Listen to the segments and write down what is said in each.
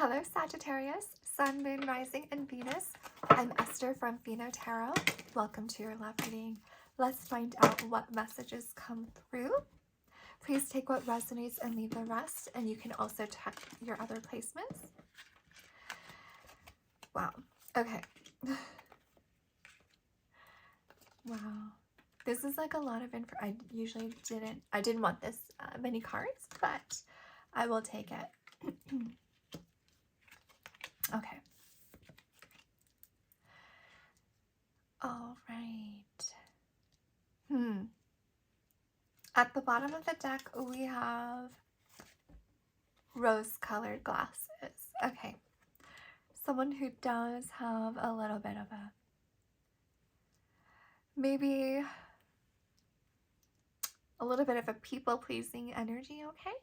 Hello Sagittarius, Sun, Moon, Rising, and Venus. I'm Esther from Pheno Tarot. Welcome to your love reading. Let's find out what messages come through. Please take what resonates and leave the rest, and you can also check your other placements. Wow. Okay. Wow. This is like a lot of info. I usually didn't want this many cards, but I will take it. Okay. All right. At the bottom of the deck, we have rose-colored glasses. Okay. Someone who does have a little bit of a, maybe a little bit of a people-pleasing energy, okay?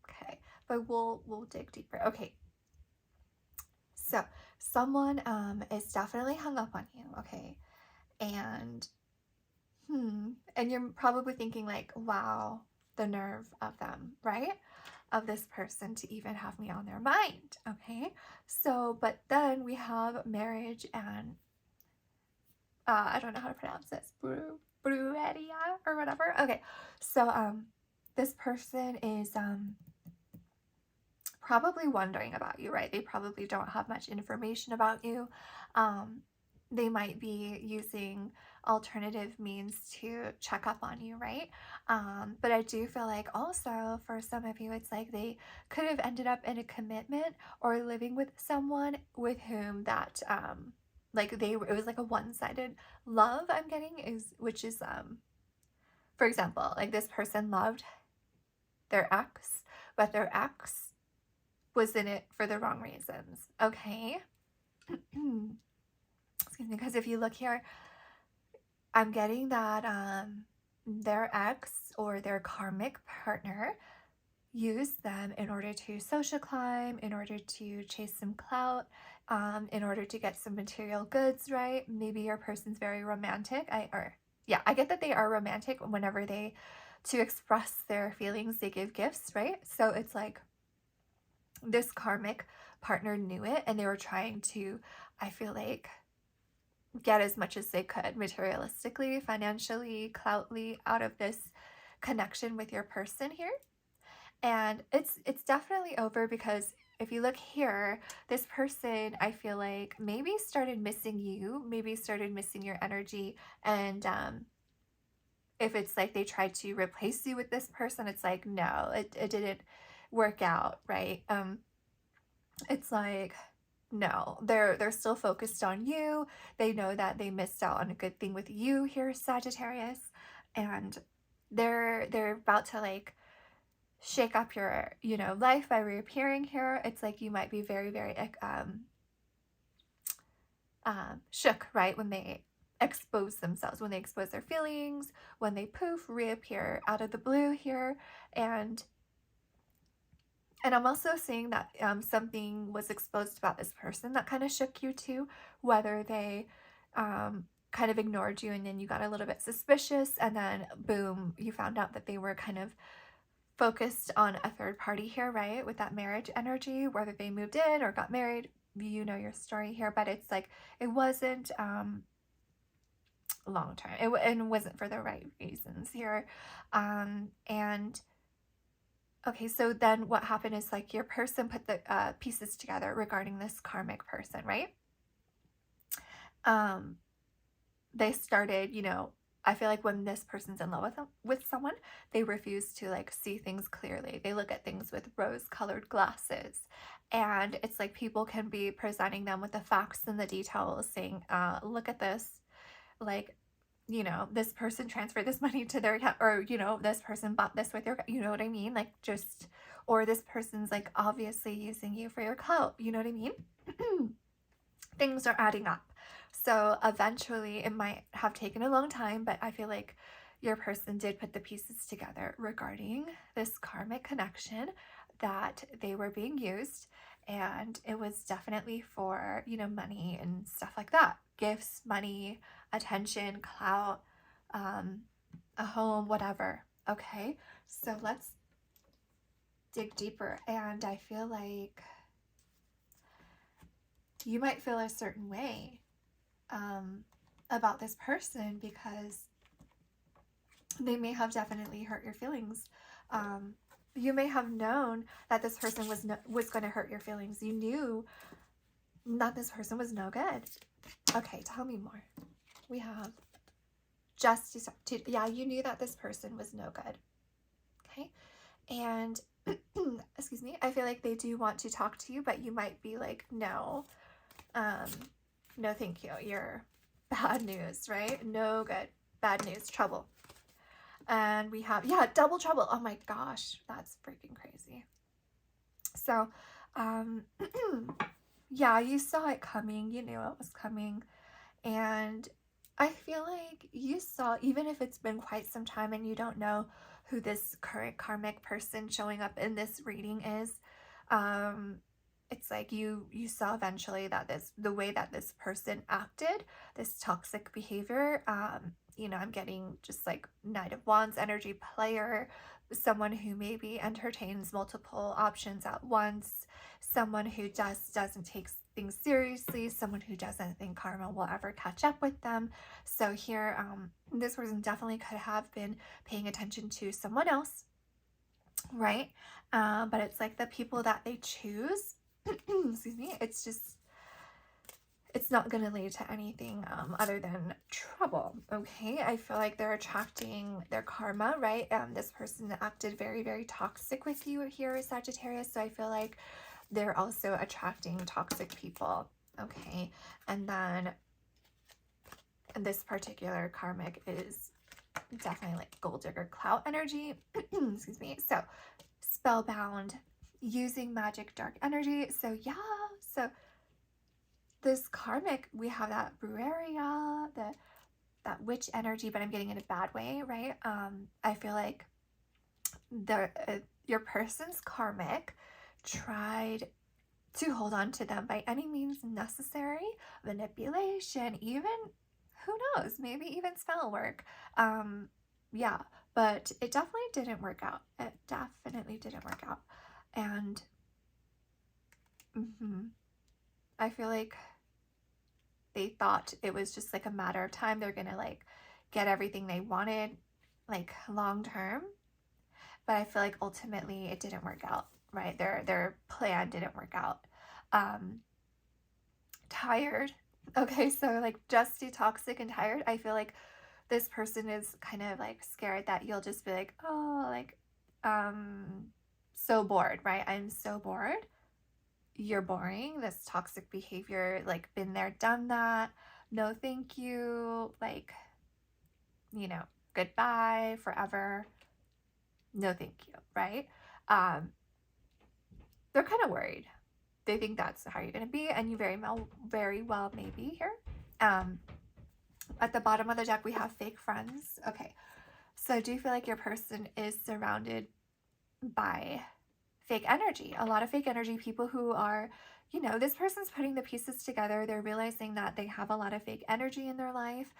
Okay, but we'll dig deeper. Okay. So, someone is definitely hung up on you, okay? And and you're probably thinking like, wow, the nerve of them, right? Of this person to even have me on their mind, okay? So, but then we have marriage and I don't know how to pronounce this, brujeria or whatever. Okay, so this person is probably wondering about you, right? They probably don't have much information about you. They might be using alternative means to check up on you, right? But I do feel like also for some of you, it's like they could have ended up in a commitment or living with someone with whom that, like it was like a one-sided love I'm getting, which is, for example, like this person loved their ex, but their ex was in it for the wrong reasons, okay? Excuse me, because if you look here, I'm getting that their ex or their karmic partner used them in order to social climb, in order to chase some clout, in order to get some material goods, right? Maybe your person's very romantic. I get that they are romantic whenever to express their feelings, they give gifts, right? So it's like this karmic partner knew it and they were trying to, I feel like, get as much as they could materialistically, financially, cloutly out of this connection with your person here. And it's definitely over, because if you look here, this person, I feel like, maybe started missing you, maybe started missing your energy. And if it's like they tried to replace you with this person, it's like, no, it didn't work out, right? It's like, no, they're still focused on you. They know that they missed out on a good thing with you here, Sagittarius, and they're about to like shake up your, life by reappearing here. It's like you might be very, very shook, right, when they expose themselves, when they expose their feelings, when they poof, reappear out of the blue here. And I'm also seeing that something was exposed about this person that kind of shook you too, whether they kind of ignored you and then you got a little bit suspicious, and then boom, you found out that they were kind of focused on a third party here, right? With that marriage energy, whether they moved in or got married, you know your story here, but it's like it wasn't long term. It wasn't for the right reasons here. And okay, so then what happened is like your person put the pieces together regarding this karmic person, right? They started, I feel like when this person's in love with someone, they refuse to like see things clearly. They look at things with rose-colored glasses. And it's like people can be presenting them with the facts and the details, saying, look at this, like, this person transferred this money to their account, or, this person bought this with your, you know what I mean? Like just, or this person's like obviously using you for your clout, you know what I mean? Things are adding up. So eventually it might have taken a long time, but I feel like your person did put the pieces together regarding this karmic connection, that they were being used, and it was definitely for, money and stuff like that. Gifts, money, attention, clout, a home, whatever. Okay, so let's dig deeper, and I feel like you might feel a certain way about this person because they may have definitely hurt your feelings. You may have known that this person was going to hurt your feelings. You knew that this person was no good. Okay, tell me more. We have justice. Yeah, you knew that this person was no good. Okay, and excuse me, I feel like they do want to talk to you, but you might be like, no, no, thank you. You're bad news, right? No good. Bad news. Trouble. And we have, yeah, double trouble. Oh my gosh, that's freaking crazy. So, yeah, you saw it coming. You knew it was coming. And I feel like you saw, even if it's been quite some time and you don't know who this current karmic person showing up in this reading is, it's like you saw eventually that the way that this person acted, this toxic behavior, you know, I'm getting just like Knight of Wands energy, player, someone who maybe entertains multiple options at once, someone who just doesn't take things seriously, someone who doesn't think karma will ever catch up with them. So here, this person definitely could have been paying attention to someone else, right? But it's like the people that they choose, excuse me, it's not going to lead to anything other than trouble. Okay, I feel like they're attracting their karma, right? This person acted very, very toxic with you here, Sagittarius. So I feel like they're also attracting toxic people. Okay, and then this particular karmic is definitely like gold digger clout energy. Excuse me. So spellbound, using magic dark energy. So yeah, so this karmic, we have that Brueria, that witch energy, but I'm getting in a bad way, right? I feel like your person's karmic tried to hold on to them by any means necessary, manipulation, even, who knows, maybe even spell work. Yeah, but it definitely didn't work out. It definitely didn't work out. And I feel like they thought it was just like a matter of time. They're gonna like get everything they wanted like long term, but I feel like ultimately it didn't work out, right? Their plan didn't work out. Tired. Okay, so like just toxic and tired. I feel like this person is kind of like scared that you'll just be like, oh, like so bored, right? I'm so bored. You're boring. This toxic behavior, like, been there, done that. No thank you. Like, you know, goodbye forever. No thank you, right? They're kind of worried. They think that's how you're gonna be, and you very well may be here. At the bottom of the deck we have fake friends. Okay, so do you feel like your person is surrounded by fake energy? A lot of fake energy, people who are, you know, this person's putting the pieces together. They're realizing that they have a lot of fake energy in their life.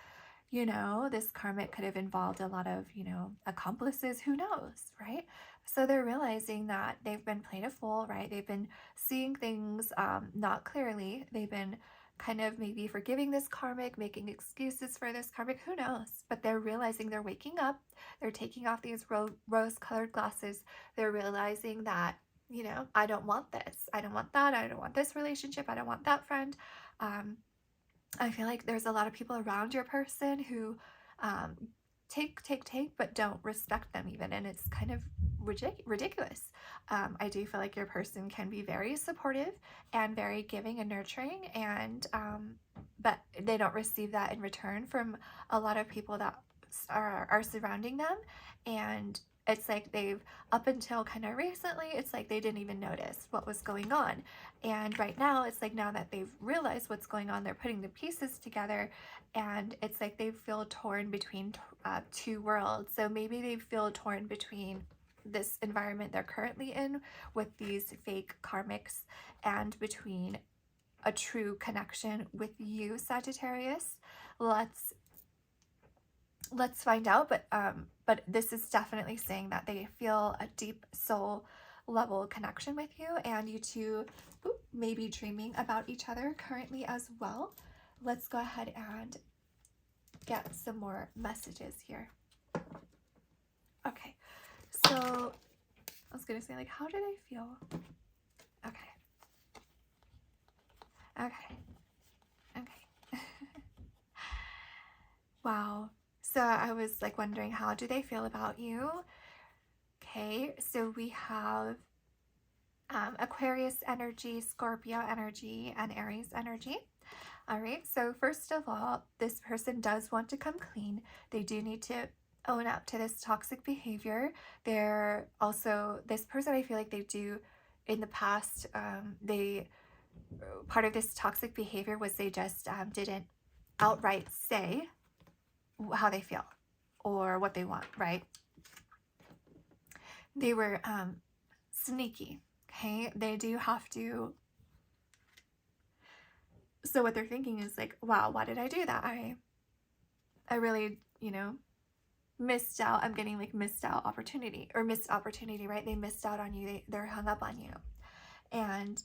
You know, this karmic could have involved a lot of, you know, accomplices, who knows, right? So they're realizing that they've been played a fool, right? They've been seeing things not clearly. They've been kind of maybe forgiving this karmic, making excuses for this karmic, who knows? But they're realizing, they're waking up, they're taking off these rose-colored glasses. They're realizing that, you know, I don't want this, I don't want that, I don't want this relationship, I don't want that friend. I feel like there's a lot of people around your person who take, but don't respect them even, and it's kind of ridiculous. I do feel like your person can be very supportive and very giving and nurturing, and but they don't receive that in return from a lot of people that are surrounding them. And it's like they've, up until kind of recently, it's like they didn't even notice what was going on. And right now, it's like now that they've realized what's going on, they're putting the pieces together, and it's like they feel torn between two worlds. So maybe they feel torn between this environment they're currently in with these fake karmics and between a true connection with you, Sagittarius. Let's find out. But this is definitely saying that they feel a deep soul level connection with you, and you two may be dreaming about each other currently as well. Let's go ahead and get some more messages here. Okay, so I was gonna say, like, how do they feel? Okay. Okay. Okay. Wow. So I was like wondering, how do they feel about you? Okay, so we have Aquarius energy, Scorpio energy, and Aries energy. All right, so first of all, this person does want to come clean. They do need to own up to this toxic behavior. They're also, this person, I feel like they do in the past, part of this toxic behavior was they just didn't outright say how they feel or what they want, right? They were sneaky, okay? They do have to, so what they're thinking is like, wow, why did I do that? I really, you know, missed out. I'm getting like missed opportunity, right? They missed out on you. They're hung up on you. And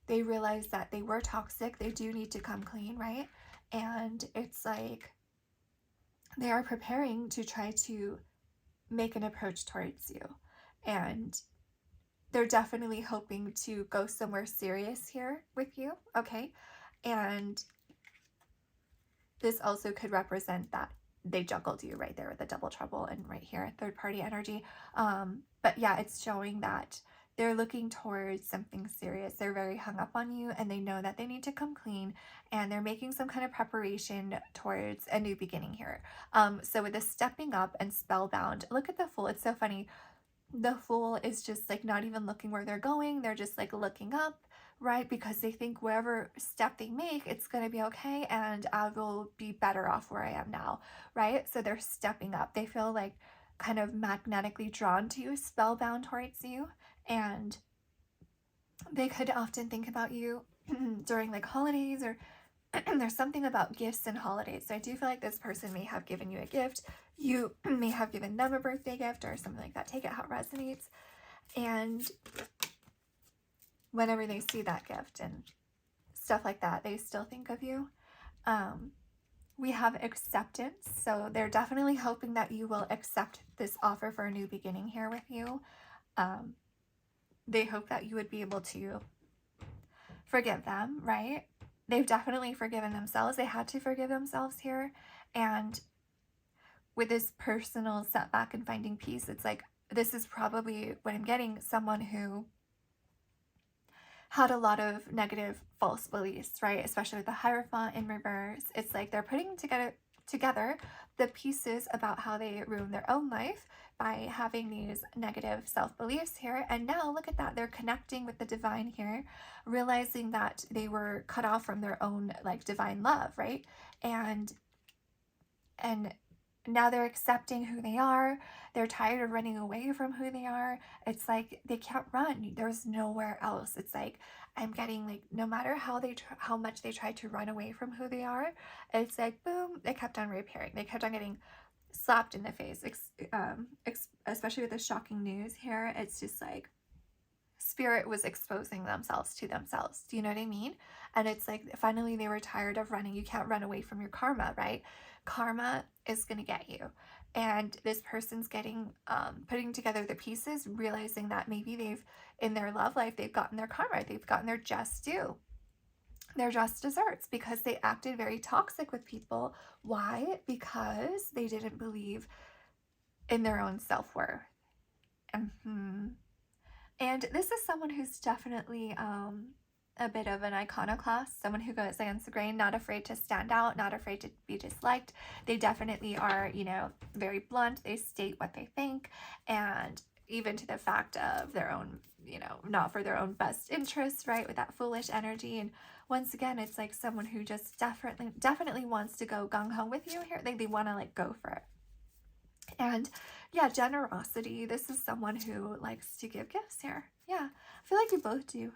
they realize that they were toxic. They do need to come clean, right? And it's like they are preparing to try to make an approach towards you. And they're definitely hoping to go somewhere serious here with you, okay? And this also could represent that they juggled you right there with the double trouble and right here, third party energy. But yeah, it's showing that they're looking towards something serious. They're very hung up on you, and they know that they need to come clean, and they're making some kind of preparation towards a new beginning here. So with the stepping up and spellbound, look at the Fool. It's so funny. The Fool is just like not even looking where they're going. They're just like looking up, right? Because they think wherever step they make, it's going to be okay, and I will be better off where I am now, right? So they're stepping up. They feel like kind of magnetically drawn to you, spellbound towards you, and they could often think about you during like holidays, or there's something about gifts and holidays. So I do feel like this person may have given you a gift. You may have given them a birthday gift or something like that. Take it how it resonates. And whenever they see that gift and stuff like that, they still think of you. We have acceptance. So they're definitely hoping that you will accept this offer for a new beginning here with you. They hope that you would be able to forgive them, right? They've definitely forgiven themselves. They had to forgive themselves here. And with this personal setback and finding peace, it's like, this is probably what I'm getting, someone who had a lot of negative false beliefs, right? Especially with the Hierophant in reverse. It's like they're putting together the pieces about how they ruined their own life by having these negative self-beliefs here. And now look at that. They're connecting with the divine here, realizing that they were cut off from their own like divine love, right? And now they're accepting who they are. They're tired of running away from who they are. It's like they can't run. There's nowhere else. It's like I'm getting like, no matter how much they try to run away from who they are, it's like boom, they kept on reappearing. They kept on getting slapped in the face, especially with the shocking news here. It's just like spirit was exposing themselves to themselves. Do you know what I mean? And it's like finally they were tired of running. You can't run away from your karma, right? Karma is going to get you. And this person's getting putting together the pieces, realizing that maybe they've, in their love life, they've gotten their karma, they've gotten their just due, their just desserts, because they acted very toxic with people. Why? Because they didn't believe in their own self-worth. And this is someone who's definitely a bit of an iconoclast, someone who goes against the grain, not afraid to stand out, not afraid to be disliked. They definitely are, you know, very blunt. They state what they think, and even to the fact of their own, you know, not for their own best interests, right? With that foolish energy. And once again, it's like someone who just definitely wants to go gung-ho with you here. They want to like go for it. And yeah, generosity. This is someone who likes to give gifts here. Yeah, I feel like you both do.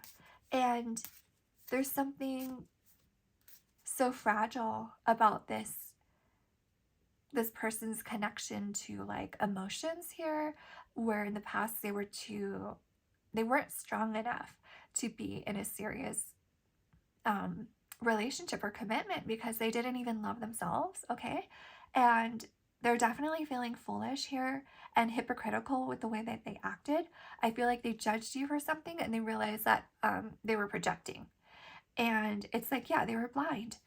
And there's something so fragile about this person's connection to like emotions here, where in the past they were too weren't strong enough to be in a serious relationship or commitment because they didn't even love themselves, okay? And they're definitely feeling foolish here and hypocritical with the way that they acted. I feel like they judged you for something and they realized that they were projecting. And it's like, yeah, they were blind.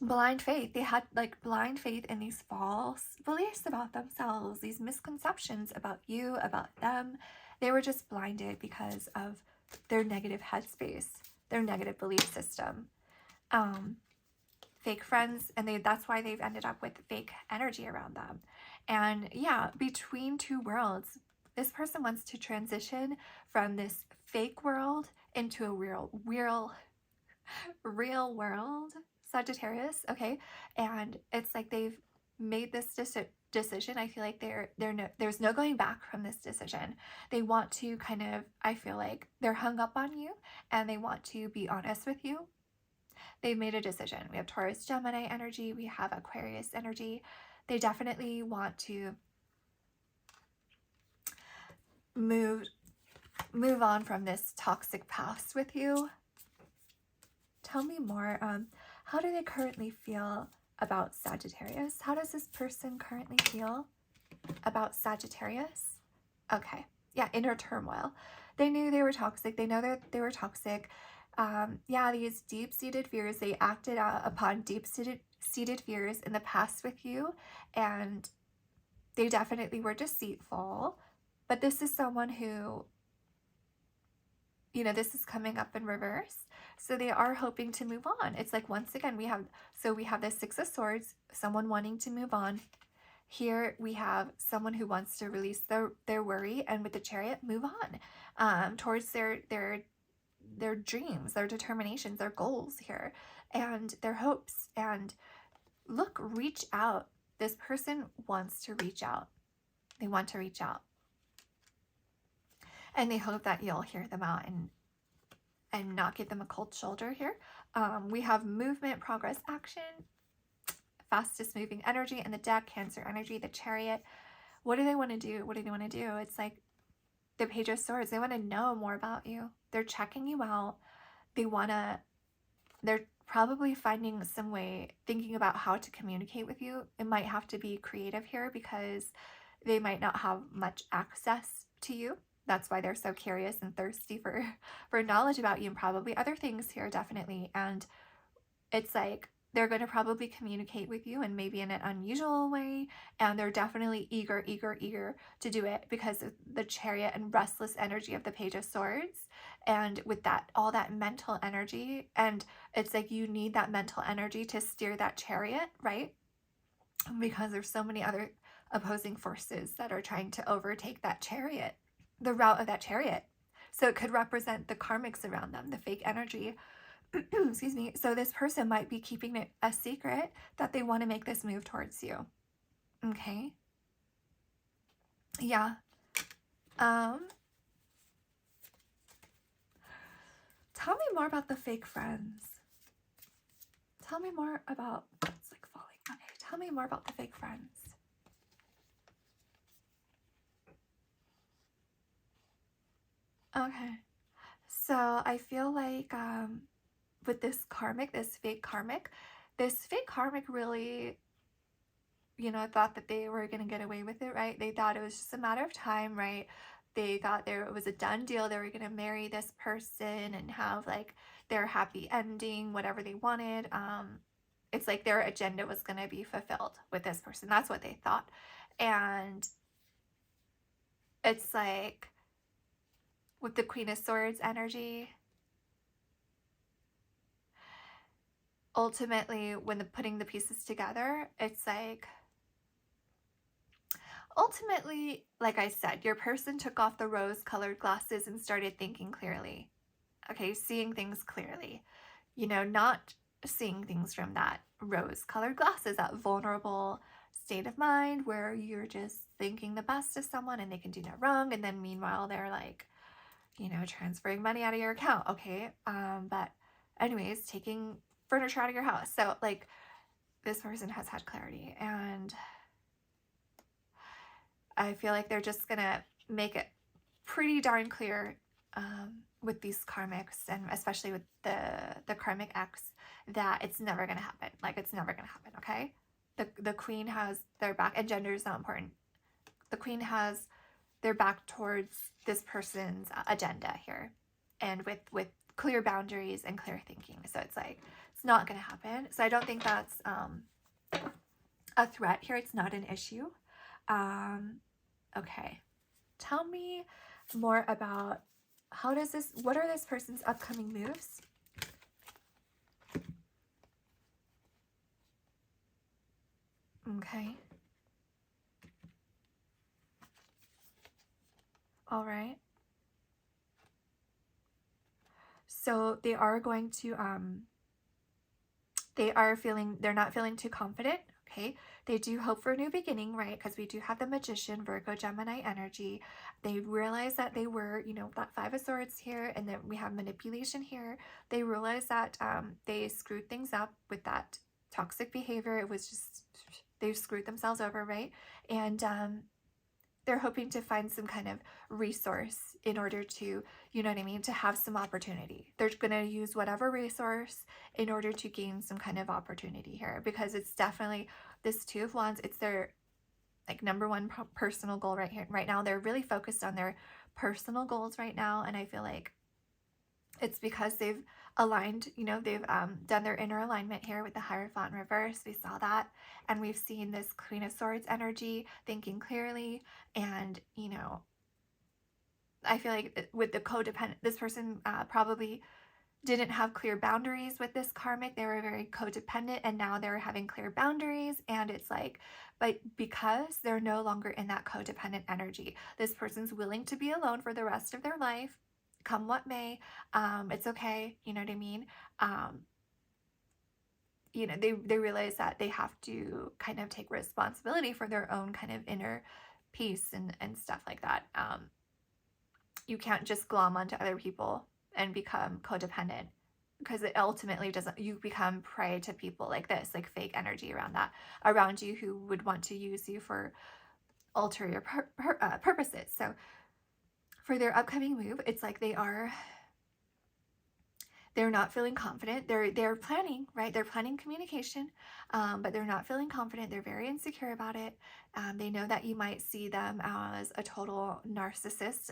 Blind faith. They had like blind faith in these false beliefs about themselves, these misconceptions about you, about them. They were just blinded because of their negative headspace, their negative belief system. Fake friends, and that's why they've ended up with fake energy around them. And yeah, between two worlds, this person wants to transition from this fake world into a real world, Sagittarius, okay? And it's like they've made this decision. I feel like there's no going back from this decision. They want to kind of, I feel like they're hung up on you and they want to be honest with you. They've made a decision. We have Taurus, Gemini energy. We have Aquarius energy. They definitely want to move on from this toxic past with you. Tell me more. How do they currently feel about Sagittarius? How does this person currently feel about Sagittarius? Okay. Yeah, inner turmoil. They knew they were toxic. They know that they were toxic. Yeah, these deep-seated fears, they acted out upon deep-seated fears in the past with you, and they definitely were deceitful. But this is someone who, you know, this is coming up in reverse. So they are hoping to move on. It's like, once again, we have the Six of Swords, someone wanting to move on. Here we have someone who wants to release their worry, and with the Chariot, move on towards their dreams, their determinations, their goals here, and their hopes. And look, reach out. This person wants to reach out. They want to reach out. And they hope that you'll hear them out and not give them a cold shoulder here. We have movement, progress, action, fastest moving energy in the deck, Cancer energy, the Chariot. What do they want to do? What do they want to do? It's like the Page of Swords. They want to know more about you. They're checking you out. They're probably finding some way, thinking about how to communicate with you. It might have to be creative here because they might not have much access to you. That's why they're so curious and thirsty for knowledge about you, and probably other things here, definitely. And it's like they're going to probably communicate with you, and maybe in an unusual way, and they're definitely eager to do it because of the Chariot and restless energy of the Page of Swords. And with that, all that mental energy, and it's like you need that mental energy to steer that Chariot, right? Because there's so many other opposing forces that are trying to overtake that Chariot, the route of that Chariot. So it could represent the karmics around them, the fake energy. Excuse me. So this person might be keeping it a secret that they want to make this move towards you. Okay. Yeah. Tell me more about the fake friends. Tell me more about, it's like falling. Okay. Tell me more about the fake friends. Okay. So I feel like with this fake karmic really, you know, thought that they were going to get away with it, right? They thought it was just a matter of time, right? They thought it was a done deal. They were going to marry this person and have like their happy ending, whatever they wanted. It's like their agenda was going to be fulfilled with this person. That's what they thought. And it's like with the Queen of Swords energy, ultimately, when putting the pieces together, it's like, ultimately, like I said, your person took off the rose-colored glasses and started thinking clearly. Okay, seeing things clearly. You know, not seeing things from that rose-colored glasses, that vulnerable state of mind where you're just thinking the best of someone and they can do no wrong, and then meanwhile they're like, you know, transferring money out of your account. Okay, but anyways, taking furniture out of your house. So like this person has had clarity, and I feel like they're just gonna make it pretty darn clear with these karmics, and especially with the karmic ex, that it's never going to happen. Like, it's never going to happen, okay? The queen has their back, and gender is not important. The queen has their back towards this person's agenda here, and with clear boundaries and clear thinking. So it's like, it's not going to happen. So I don't think that's a threat here. It's not an issue. Okay. Tell me more about what are this person's upcoming moves? Okay. All right. So they are going to, they're not feeling too confident. Okay. They do hope for a new beginning, right? Because we do have the Magician, Virgo, Gemini energy. They realize that they were, that Five of Swords here, and then we have manipulation here. They realize that they screwed things up with that toxic behavior. It was just, they screwed themselves over, right? And they're hoping to find some kind of resource in order to, to have some opportunity. They're going to use whatever resource in order to gain some kind of opportunity here, because it's definitely this Two of Wands. It's their like number one personal goal right here. Right now, they're really focused on their personal goals right now. And I feel like it's because they've aligned, they've done their inner alignment here with the Hierophant in reverse. We saw that. And we've seen this Queen of Swords energy, thinking clearly. And, I feel like with the codependent, this person probably didn't have clear boundaries with this karmic. They were very codependent, and now they're having clear boundaries. And it's like, but because they're no longer in that codependent energy, this person's willing to be alone for the rest of their life, come what may. It's okay. You know what I mean? They realize that they have to kind of take responsibility for their own kind of inner peace and stuff like that. You can't just glom onto other people and become codependent, because it ultimately doesn't. You become prey to people like this, like fake energy around you who would want to use you for ulterior purposes. So for their upcoming move, it's like they're not feeling confident. They're planning, right? They're planning communication, but they're not feeling confident. They're very insecure about it. They know that you might see them as a total narcissist,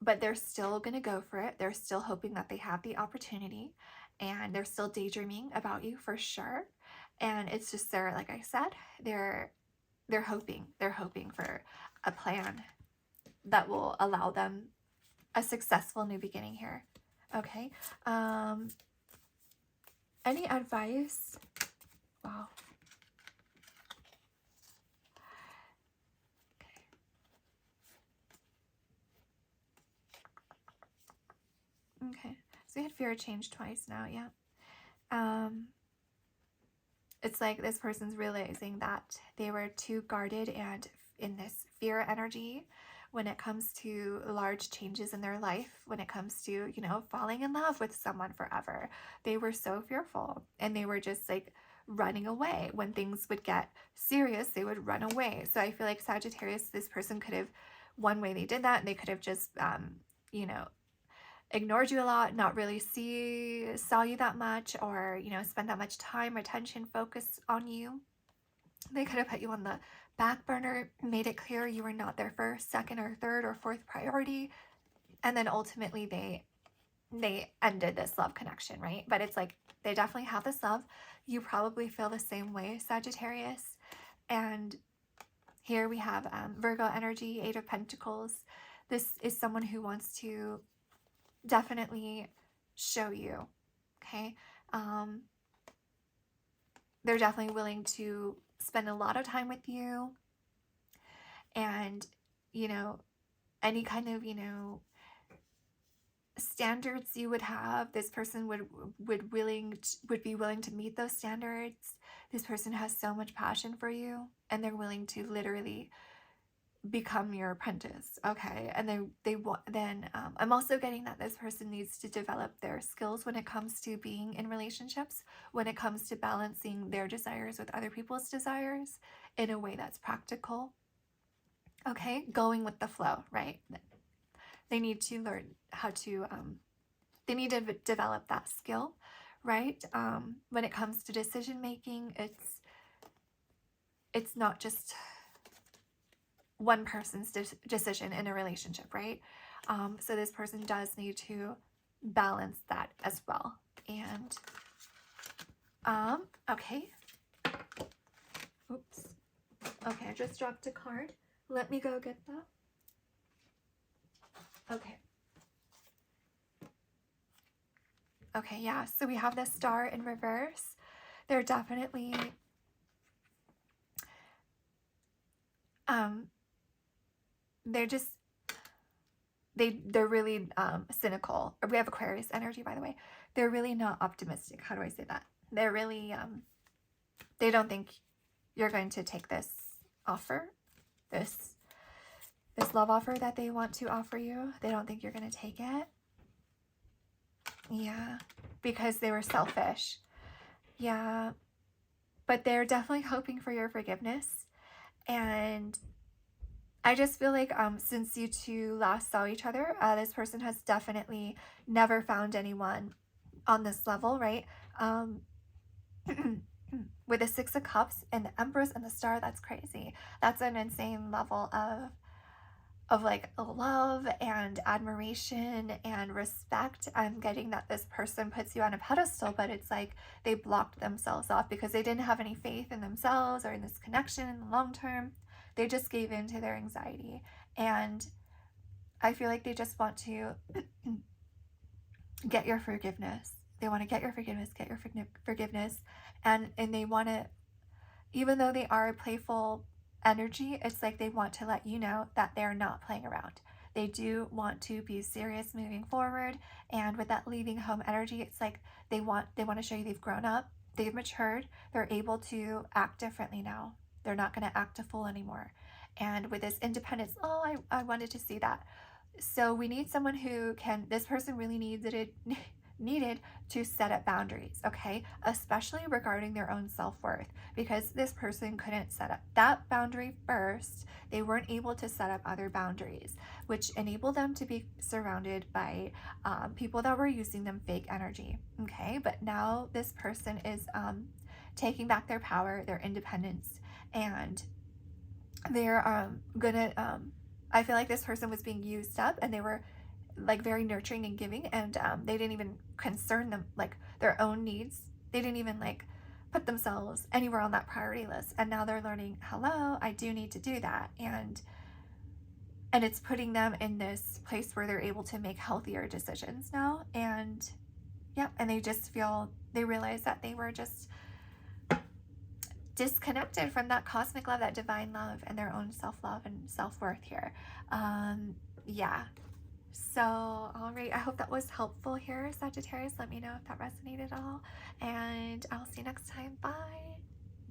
but they're still going to go for it. They're still hoping that they have the opportunity, and they're still daydreaming about you for sure. And it's just like I said, they're hoping for a plan that will allow them a successful new beginning here. Okay. Any advice? Wow. Okay. So we had fear change twice now, yeah. It's like this person's realizing that they were too guarded and in this fear energy when it comes to large changes in their life, when it comes to, falling in love with someone forever. They were so fearful, and they were just like running away. When things would get serious, they would run away. So I feel like Sagittarius, this person could have, one way they did that, they could have just, ignored you a lot, not really saw you that much, or, spend that much time, attention, focus on you. They could have put you on the back burner, made it clear you were not their first, second, or third, or fourth priority. And then ultimately they ended this love connection, right? But it's like, they definitely have this love. You probably feel the same way, Sagittarius. And here we have Virgo energy, Eight of Pentacles. This is someone who wants to definitely show you, okay? They're definitely willing to spend a lot of time with you, and any kind of standards you would have, this person would be willing to meet those standards. This person has so much passion for you, and they're willing to literally become your apprentice, okay? And I'm also getting that this person needs to develop their skills when it comes to being in relationships, when it comes to balancing their desires with other people's desires in a way that's practical. Okay, going with the flow, right? They need to learn how to, they need to develop that skill, right? When it comes to decision making, it's not just one person's decision in a relationship, right? So this person does need to balance that as well. And okay. Oops. Okay, I just dropped a card. Let me go get that. Okay. Okay, yeah, so we have the Star in reverse. They're definitely they're just they're really cynical. We have Aquarius energy, by the way. They're really not optimistic. How do I say that? They're really they don't think you're going to take this offer, this love offer that they want to offer you. They don't think you're going to take it. Yeah, because they were selfish. Yeah, but they're definitely hoping for your forgiveness. And I just feel like since you two last saw each other, this person has definitely never found anyone on this level, right? With the Six of Cups and the Empress and the Star, that's crazy. That's an insane level of like love and admiration and respect. I'm getting that this person puts you on a pedestal, but it's like they blocked themselves off because they didn't have any faith in themselves or in this connection in the long term. They just gave in to their anxiety. And I feel like they just want to get your forgiveness. They want to get your forgiveness, and they want to, even though they are a playful energy, it's like they want to let you know that they're not playing around. They do want to be serious moving forward. And with that leaving home energy, it's like they want to show you they've grown up, they've matured, they're able to act differently now. They're not going to act a fool anymore. And with this independence, oh, I wanted to see that. So we need someone who can, this person really needed to set up boundaries, okay? Especially regarding their own self-worth, because this person couldn't set up that boundary first. They weren't able to set up other boundaries, which enabled them to be surrounded by people that were using them fake energy, okay? But now this person is taking back their power, their independence, and they're gonna I feel like this person was being used up, and they were like very nurturing and giving, and they didn't even concern them like their own needs. They didn't even like put themselves anywhere on that priority list. And now they're learning, hello, I do need to do that. And it's putting them in this place where they're able to make healthier decisions now. And yeah, and they realize that they were just disconnected from that cosmic love, that divine love, and their own self-love and self-worth here. Yeah. So, all right, I hope that was helpful here, Sagittarius. Let me know if that resonated at all, and I'll see you next time. Bye.